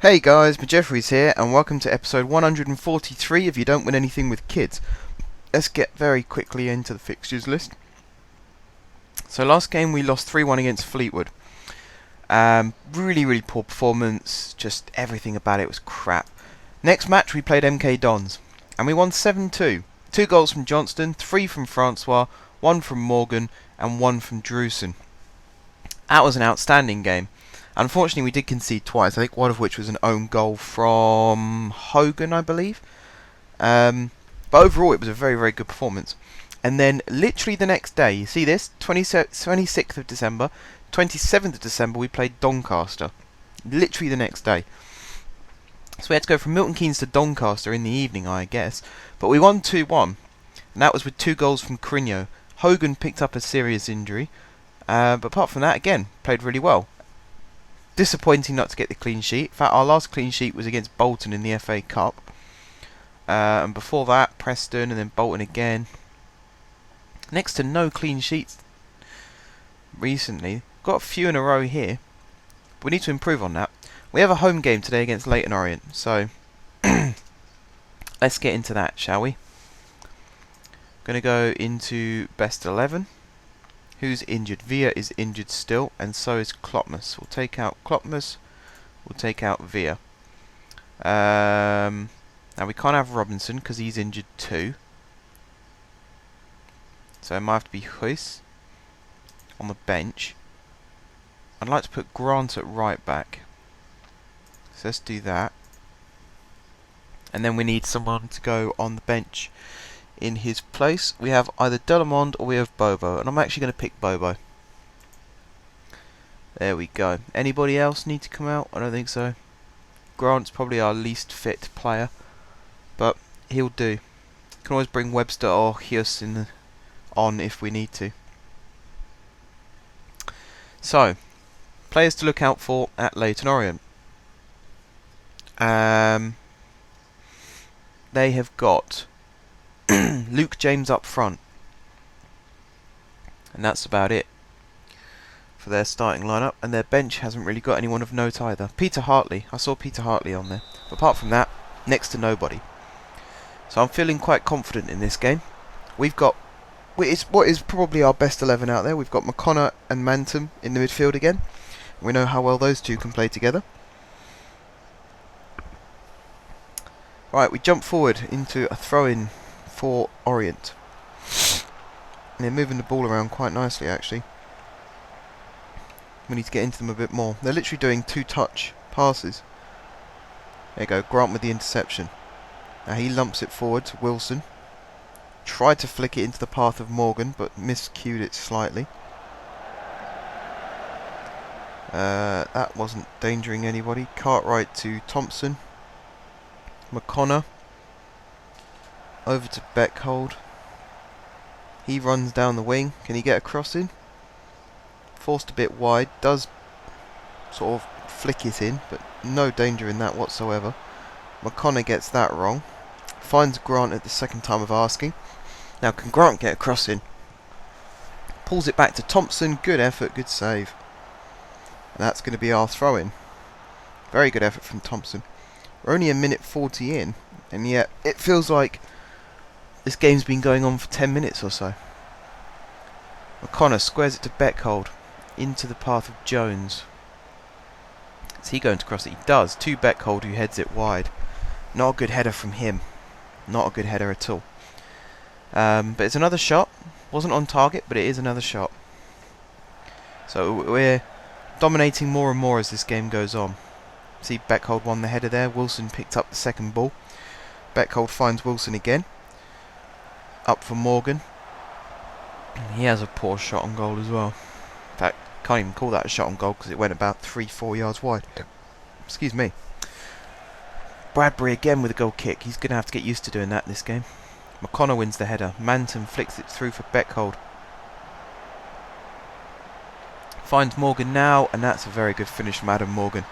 Hey guys, Jeffries here, and welcome to episode 143 of You Don't Win Anything with Kids. Let's get very quickly into the fixtures list. So last game we lost 3-1 against Fleetwood. Really poor performance, just everything about it was crap. Next match we played MK Dons, and we won 7-2. 2 goals from Johnston, 3 from Francois, 1 from Morgan, and 1 from Drewson. That was an outstanding game. Unfortunately, we did concede twice, I think one of which was an own goal from Hogan, I believe. But overall, it was a very good performance. And then, literally the next day, you see this? 26th of December, 27th of December, we played Doncaster. Literally the next day. So we had to go from Milton Keynes to Doncaster in the evening, I guess. But we won 2-1. And that was with 2 goals from Crigno. Hogan picked up a serious injury. But apart from that, again, played really well. Disappointing not to get the clean sheet. In fact, our last clean sheet was against Bolton in the FA Cup. And before that, Preston and then Bolton again. Next to no clean sheets recently. Got a few in a row here. We need to improve on that. We have a home game today against Leyton Orient. So, let's get into that, shall we? Going to go into best 11. Who's injured? Villa is injured still, and so is Klopmas. We'll take out Klopmas. We'll take out Villa. Now we can't have Robinson because he's injured too. So it might have to be Huis on the bench. I'd like to put Grant at right back. So let's do that. And then we need someone to go on the bench. In his place, we have either Delamond or we have Bobo, and I'm actually going to pick Bobo. There we go. Anybody else need to come out? I don't think so. Grant's probably our least fit player, but he'll do. Can always bring Webster or Hughes on if we need to. So, players to look out for at Leyton Orient. They have got Luke James up front, and that's about it for their starting lineup. And their bench hasn't really got anyone of note either. Peter Hartley, I saw Peter Hartley on there, but apart from that, next to nobody. So I'm feeling quite confident in this game. We've got what is probably our best 11 out there. We've got McConnor and Mantum in the midfield again. We know how well those two can play together. Right, we jump forward into a throw-in for Orient. And they're moving the ball around quite nicely, actually. We need to get into them a bit more. They're literally doing 2-touch passes. There you go, Grant with the interception. Now he lumps it forward to Wilson. Tried to flick it into the path of Morgan, but miscued it slightly. That wasn't endangering anybody. Cartwright to Thompson. McConnor. Over to Beckhold. He runs down the wing. Can he get a cross in? Forced a bit wide. Does sort of flick it in, but no danger in that whatsoever. McConnor gets that wrong. Finds Grant at the second time of asking. Now can Grant get a cross in? Pulls it back to Thompson. Good effort, good save. And that's going to be our throw-in. Very good effort from Thompson. We're only a minute 40 in, and yet it feels like this game's been going on for 10 minutes or so. McConnor squares it to Beckhold. Into the path of Jones. Is he going to cross it? He does. To Beckhold, who heads it wide. Not a good header from him. Not a good header at all. But it's another shot. Wasn't on target, but it is another shot. So we're dominating more and more as this game goes on. See, Beckhold won the header there. Wilson picked up the second ball. Beckhold finds Wilson again. Up for Morgan. He has a poor shot on goal as well. In fact, can't even call that a shot on goal because it went about 3-4 yards wide. Excuse me. Bradbury again with a goal kick. He's going to have to get used to doing that this game. McConnor wins the header. Manton flicks it through for Beckhold. Finds Morgan now, and that's a very good finish from Adam Morgan.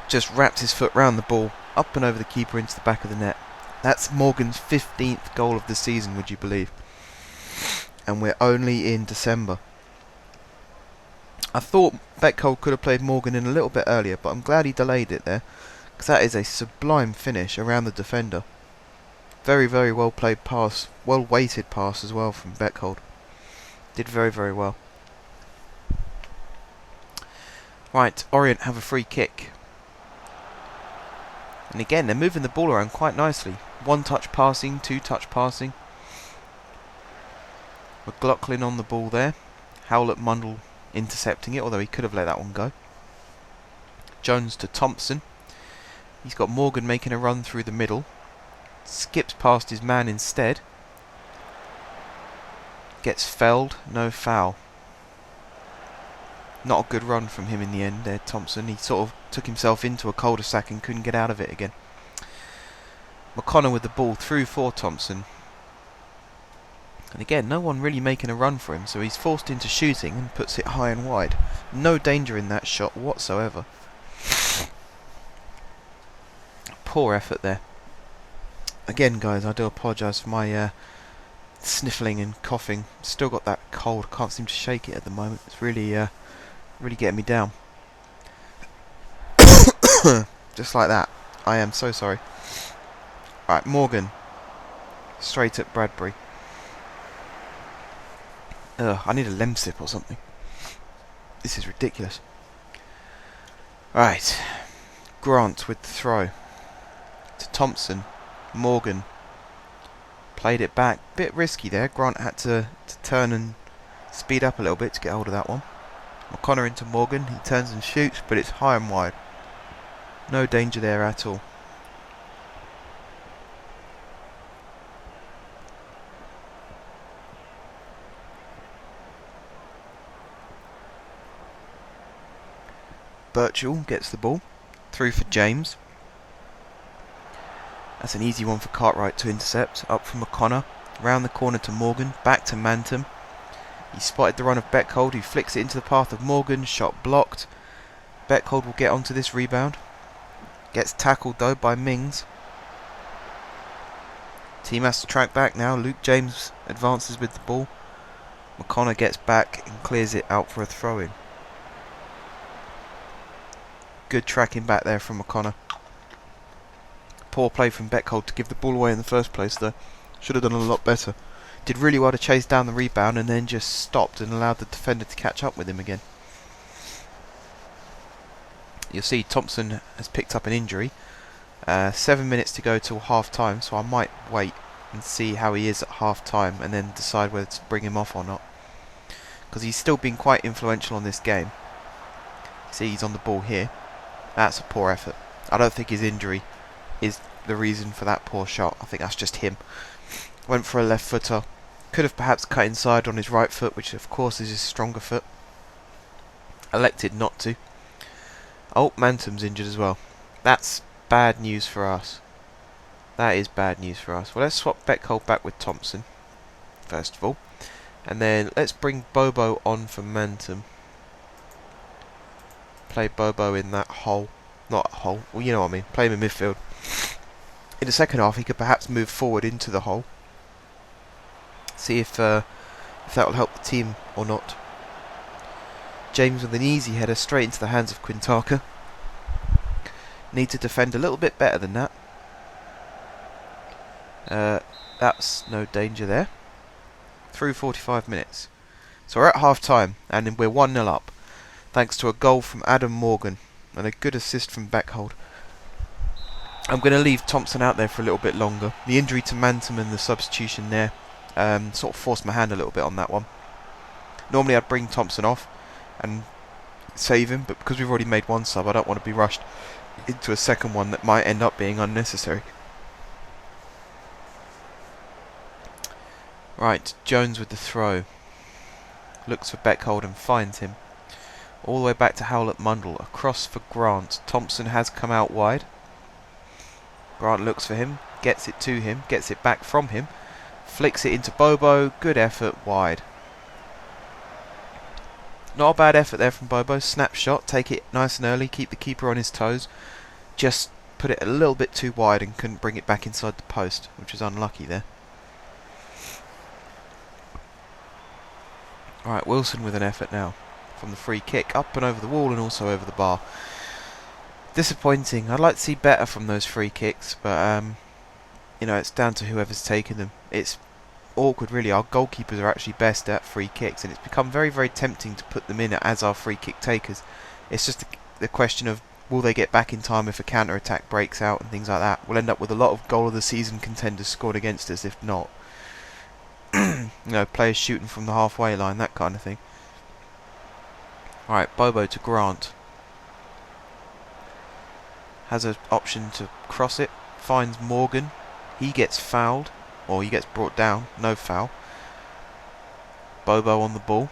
Just wrapped his foot round the ball, up and over the keeper into the back of the net. That's Morgan's 15th goal of the season, would you believe? And we're only in December. I thought Beckhold could have played Morgan in a little bit earlier, but I'm glad he delayed it there, because that is a sublime finish around the defender. Very, very well played pass, well weighted pass as well from Beckhold. Did very, very well. Right, Orient have a free kick. And again, they're moving the ball around quite nicely. 1-touch passing, 2-touch passing. McLaughlin on the ball there. Howlett Mundle intercepting it, although he could have let that one go. Jones to Thompson. He's got Morgan making a run through the middle. Skips past his man instead. Gets felled, no foul. Not a good run from him in the end there, Thompson. He sort of took himself into a cul-de-sac and couldn't get out of it again. McConnor with the ball through for Thompson. And again, no one really making a run for him, so he's forced into shooting and puts it high and wide. No danger in that shot whatsoever. Poor effort there. Again, guys, I do apologise for my sniffling and coughing. Still got that cold. Can't seem to shake it at the moment. It's really getting me down. Just like that. I am so sorry. Right, Morgan. Straight at Bradbury. I need a Lemsip or something. This is ridiculous. Right. Grant with the throw. To Thompson. Morgan. Played it back. Bit risky there. Grant had to turn and speed up a little bit to get hold of that one. McConnor into Morgan. He turns and shoots, but it's high and wide. No danger there at all. Birchall gets the ball. Through for James. That's an easy one for Cartwright to intercept. Up from McConnor. Round the corner to Morgan. Back to Mantum. He spotted the run of Beckhold, who flicks it into the path of Morgan. Shot blocked. Beckhold will get onto this rebound. Gets tackled though by Mings. Team has to track back now. Luke James advances with the ball. McConnor gets back and clears it out for a throw-in. Good tracking back there from McConnor. Poor play from Beckhold to give the ball away in the first place though. Should have done a lot better. Did really well to chase down the rebound and then just stopped and allowed the defender to catch up with him again. You'll see Thompson has picked up an injury. 7 minutes to go till half time, so I might wait and see how he is at half time and then decide whether to bring him off or not. Because he's still been quite influential on this game. See, he's on the ball here. That's a poor effort. I don't think his injury is the reason for that poor shot. I think that's just him. Went for a left footer. Could have perhaps cut inside on his right foot, which of course is his stronger foot. Elected not to. Oh, Mantum's injured as well. That's bad news for us. That is bad news for us. Well, let's swap Beckhold back with Thompson, first of all. And then let's bring Bobo on for Mantum. Play Bobo in that hole. Not hole, well, you know what I mean. Play him in midfield. In the second half, he could perhaps move forward into the hole. See if that will help the team or not. James with an easy header straight into the hands of Quintaka. Need to defend a little bit better than that. That's no danger there. Through 45 minutes. So we're at half time and we're 1-0 up. Thanks to a goal from Adam Morgan and a good assist from Beckhold. I'm going to leave Thompson out there for a little bit longer. The injury to Mantum and the substitution there sort of forced my hand a little bit on that one. Normally I'd bring Thompson off and save him, but because we've already made one sub, I don't want to be rushed into a second one that might end up being unnecessary. Right, Jones with the throw. Looks for Beckhold and finds him. All the way back to Howlett Mundle. Across for Grant. Thompson has come out wide. Grant looks for him. Gets it to him. Gets it back from him. Flicks it into Bobo. Good effort. Wide. Not a bad effort there from Bobo. Snapshot. Take it nice and early. Keep the keeper on his toes. Just put it a little bit too wide and couldn't bring it back inside the post, which was unlucky there. Alright, Wilson with an effort now. from the free kick, up and over the wall and also over the bar. Disappointing. I'd like to see better from those free kicks, but you know, it's down to whoever's taking them. It's awkward, really. Our goalkeepers are actually best at free kicks, and it's become very, very tempting to put them in as our free kick takers. It's just the question of, will they get back in time if a counter-attack breaks out and things like that? We'll end up with a lot of goal-of-the-season contenders scored against us if not. You know, players shooting from the halfway line, that kind of thing. Alright, Bobo to Grant. Has an option to cross it. Finds Morgan. He gets fouled. Or he gets brought down. No foul. Bobo on the ball.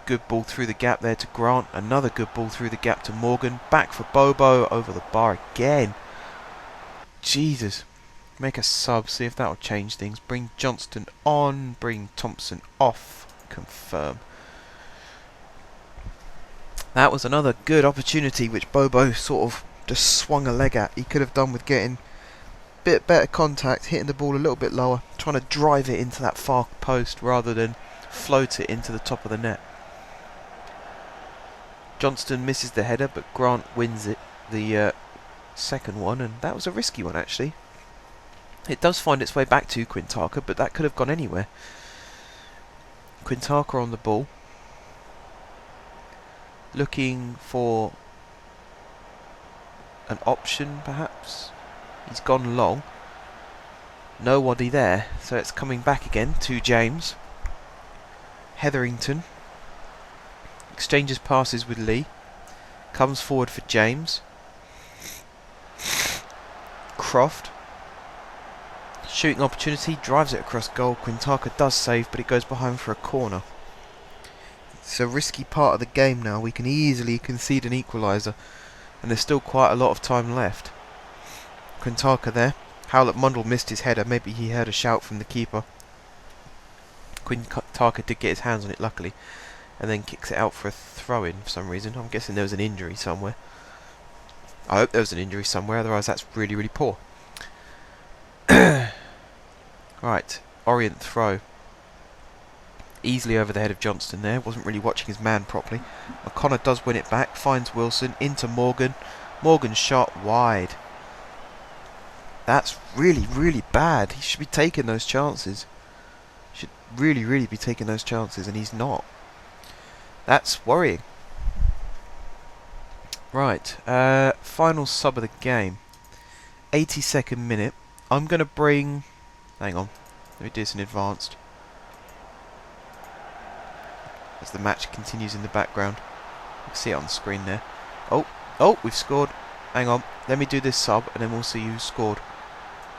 Good ball through the gap there to Grant. Another good ball through the gap to Morgan. Back for Bobo. Over the bar again. Jesus. Make a sub. See if that will change things. Bring Johnston on. Bring Thompson off. Confirm. That was another good opportunity which Bobo sort of just swung a leg at. He could have done with getting a bit better contact, hitting the ball a little bit lower, trying to drive it into that far post rather than float it into the top of the net. Johnston misses the header, but Grant wins it, the second one, and that was a risky one actually. It does find its way back to Quintana, but that could have gone anywhere. Quintana on the ball, looking for an option perhaps. He's gone long. Nobody there, so it's coming back again to James. Hetherington exchanges passes with Lee. Comes forward for James. Croft. Shooting opportunity, drives it across goal. Quintana does save, but it goes behind for a corner. It's a risky part of the game now. We can easily concede an equaliser, and there's still quite a lot of time left. Quintana there. Howlett Mundell missed his header. Maybe he heard a shout from the keeper. Quintana did get his hands on it, luckily, and then kicks it out for a throw-in for some reason. I'm guessing there was an injury somewhere. I hope there was an injury somewhere, otherwise that's really, really poor. Right, Orient throw. Easily over the head of Johnston there. Wasn't really watching his man properly. O'Connor does win it back. Finds Wilson. Into Morgan. Morgan's shot wide. That's really, really bad. He should be taking those chances. Should really, really be taking those chances, and he's not. That's worrying. Right, final sub of the game. 82nd minute. I'm going to bring... Hang on. Let me do this in advanced. As the match continues in the background. You can see it on the screen there. Oh, we've scored. Hang on. Let me do this sub, and then we'll see who scored.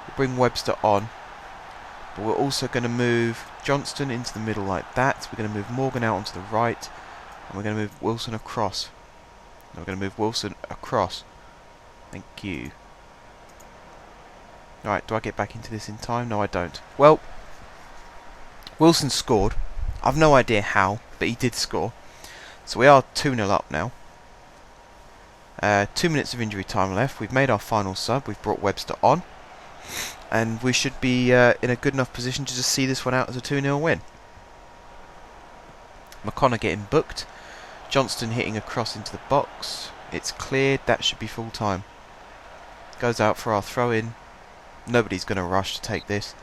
We'll bring Webster on. But we're also going to move Johnston into the middle like that. We're going to move Morgan out onto the right. And we're going to move Wilson across. And we're going to move Wilson across. Thank you. Alright, do I get back into this in time? No, I don't. Well, Wilson scored. I've no idea how, but he did score. So we are 2-0 up now. 2 minutes of injury time left. We've made our final sub. We've brought Webster on. And we should be in a good enough position to just see this one out as a 2-0 win. McConnor getting booked. Johnston hitting a cross into the box. It's cleared. That should be full time. Goes out for our throw-in. Nobody's going to rush to take this.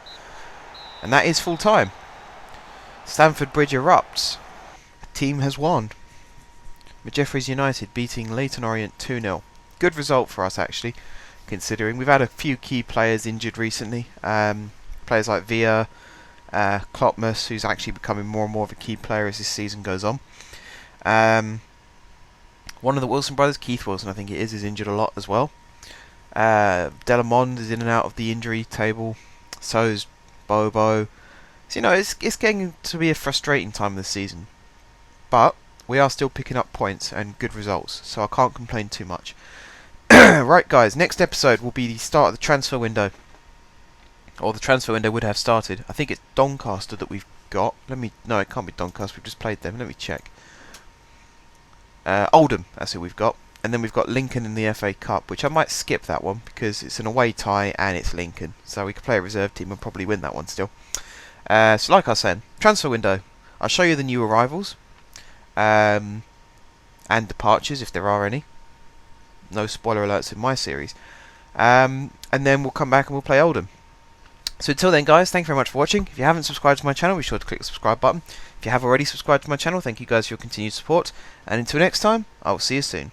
And that is full time. Stamford Bridge erupts. The team has won. Jeffreys United beating Leyton Orient 2-0. Good result for us actually, considering we've had a few key players injured recently. Players like Villa, Klopmus, who's actually becoming more and more of a key player as this season goes on. One of the Wilson brothers, Keith Wilson I think it is injured a lot as well. Delamond is in and out of the injury table. So is Bobo. So, you know, it's getting to be a frustrating time of the season. But we are still picking up points and good results, so I can't complain too much. Right, guys, next episode will be the start of the transfer window. Or the transfer window would have started. I think it's Doncaster that we've got. No, it can't be Doncaster, we've just played them. Let me check. Oldham, that's who we've got. And then we've got Lincoln in the FA Cup, which I might skip that one because it's an away tie and it's Lincoln. So we could play a reserve team and probably win that one still. So like I said, transfer window. I'll show you the new arrivals. and departures if there are any. No spoiler alerts in my series. And then we'll come back and we'll play Oldham. So until then, guys, thank you very much for watching. If you haven't subscribed to my channel, be sure to click the subscribe button. If you have already subscribed to my channel, thank you guys for your continued support. And until next time, I will see you soon.